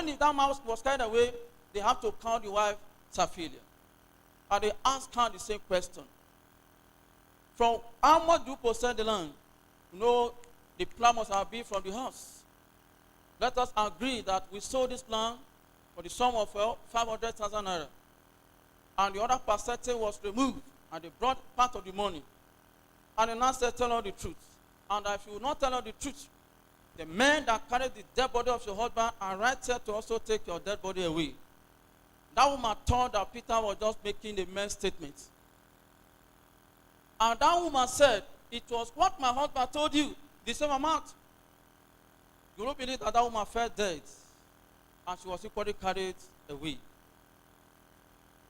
when that man was carried away, they have to count the wife Sapphira. And they ask her the same question. From how much do you possess the land? You know, the plan must have been from the house. Let us agree that we sold this land for the sum of 500,000 naira. And the other percentage was removed, and they brought part of the money. And the man said, tell her the truth. And if you will not tell her the truth, the men that carried the dead body of your husband are right here to also take your dead body away. That woman thought that Peter was just making a mere statement. And that woman said, it was what my husband told you, the same amount. You don't believe that woman fell dead, and she was equally carried away.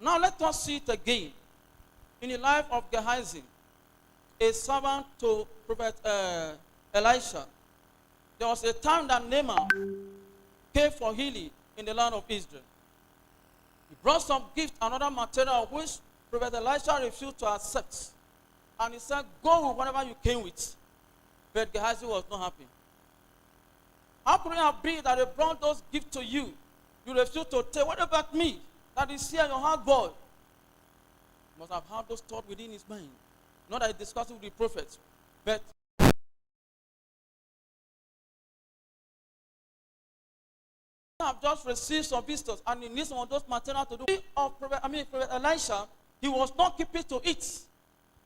Now let us see it again. In the life of Gehazi, a servant to Prophet Elisha, there was a time that Naaman came for healing in the land of Israel. He brought some gift and other material which Prophet Elisha refused to accept. And he said, go with whatever you came with. But Gehazi was not happy. How could it have been that they brought those gifts to you? You refused to take. What about me? That is here in your heart, boy. He must have had those thoughts within his mind. Not that he discussed it with the prophets, but have just received some visitors and he needs some of those material to do. Prophet Elisha, he was not keeping to it.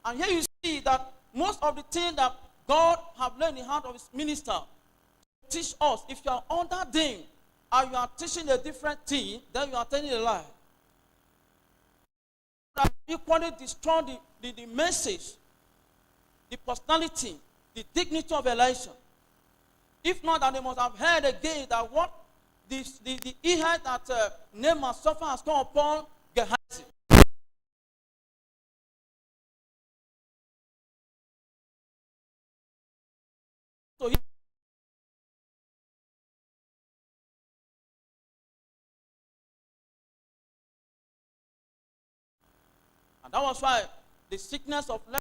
And here you see that most of the things that God have learned in the hand of his minister teach us. If you are under them and you are teaching a different thing, then you are telling a lie. That equally destroy the message, the personality, the dignity of Elisha. If not, that they must have heard again that what the evil that Naaman suffered has come upon Gehazi. So he and that was why the sickness of leprosy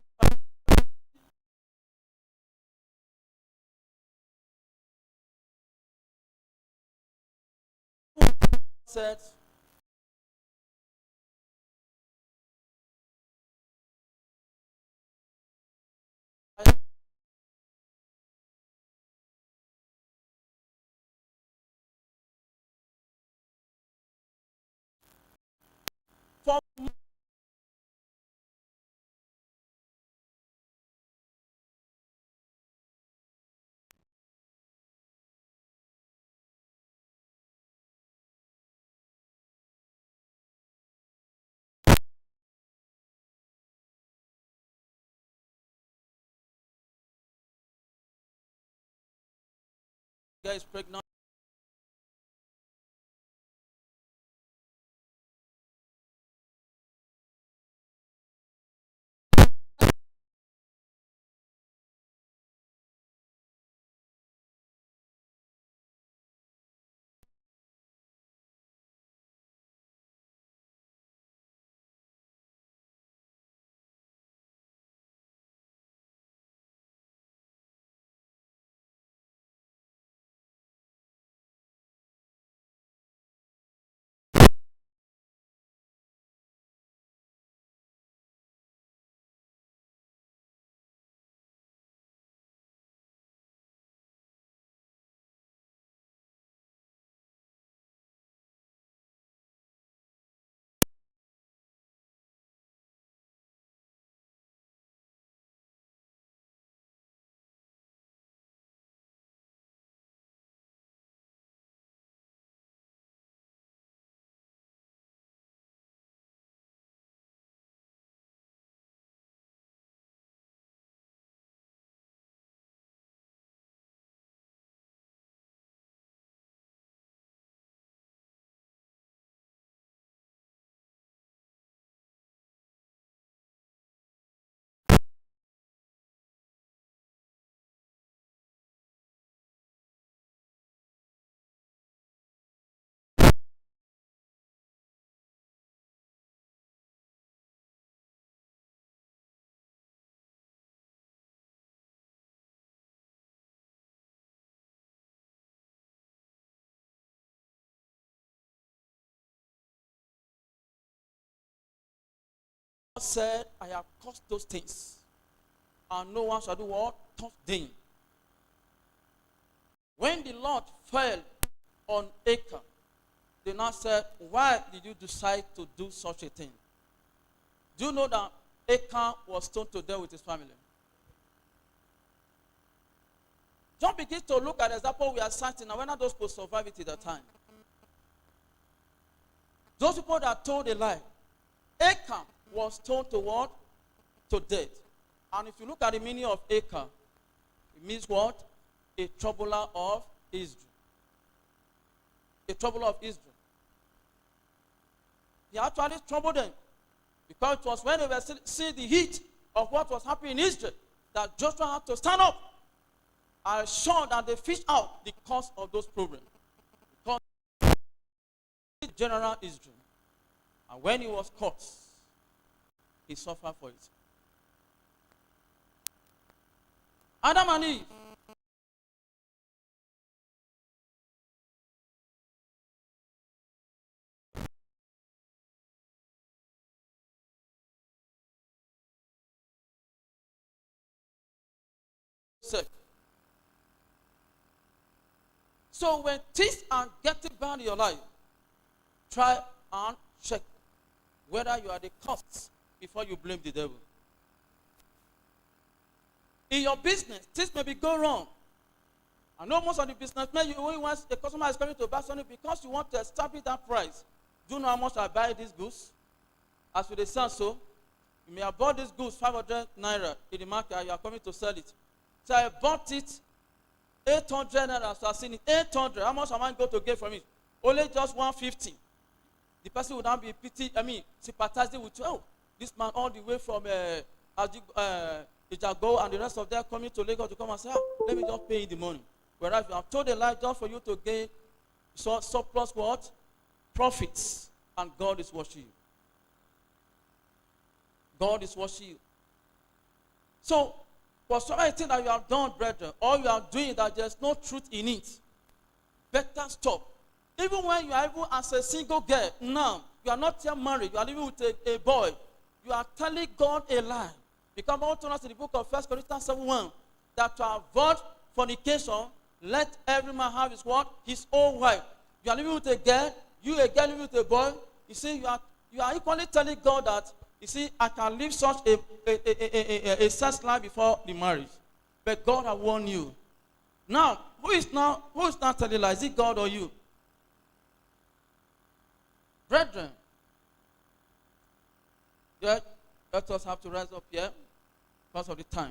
said, for guys pregnant. said, I have caused those things, and no one shall do what? Touch them. When the Lord fell on Achan, they now said, why did you decide to do such a thing? Do you know that Achan was stoned to death with his family? John begins to look at the example we are citing, and when are those people survive it at the time? Those people that told a lie. Achan was stoned to what? To death. And if you look at the meaning of Achan, it means what? A troubler of Israel. A troubler of Israel. He actually troubled them, because it was when they were seeing the heat of what was happening in Israel that Joshua had to stand up and show that they fished out the cause of those problems. Because general Israel. And when he was caught, he suffered for it. Adam and Eve. So when things are getting bad in your life, try and check whether you are the cause before you blame the devil. In your business, things may be going wrong. I know most of the businessmen, once a customer is coming to buy something, because you want to establish that price. Do you know how much I buy these goods? As with the sound, so you may have bought these goods 500 naira in the market, and you are coming to sell it. So I bought it 800 naira, so I seen it 800. How much am I going to get from it? Only just 150. The person would now be sympathizing with you. Oh, this man all the way from Ijago and the rest of them coming to Lagos to come and say, let me just pay you the money. Whereas you have told a lie just for you to gain surplus what? Profits. And God is watching you. God is watching you. So, whatsoever thing that you have done, brethren, or you are doing that there's no truth in it, better stop. Even when you are even as a single girl, now, you are not yet married, you are living with a boy, you are telling God a lie. Because Bible told us in the book of 1 Corinthians 7:1 that to avoid fornication, let every man have his what? His own wife. You are living with a girl, you a girl living with a boy. You see, you are equally telling God that, you see, I can live such a sex life before the marriage. But God has warned you. Now, who is now telling lies? Is it God or you? Brethren, let us have to rise up here because of the time.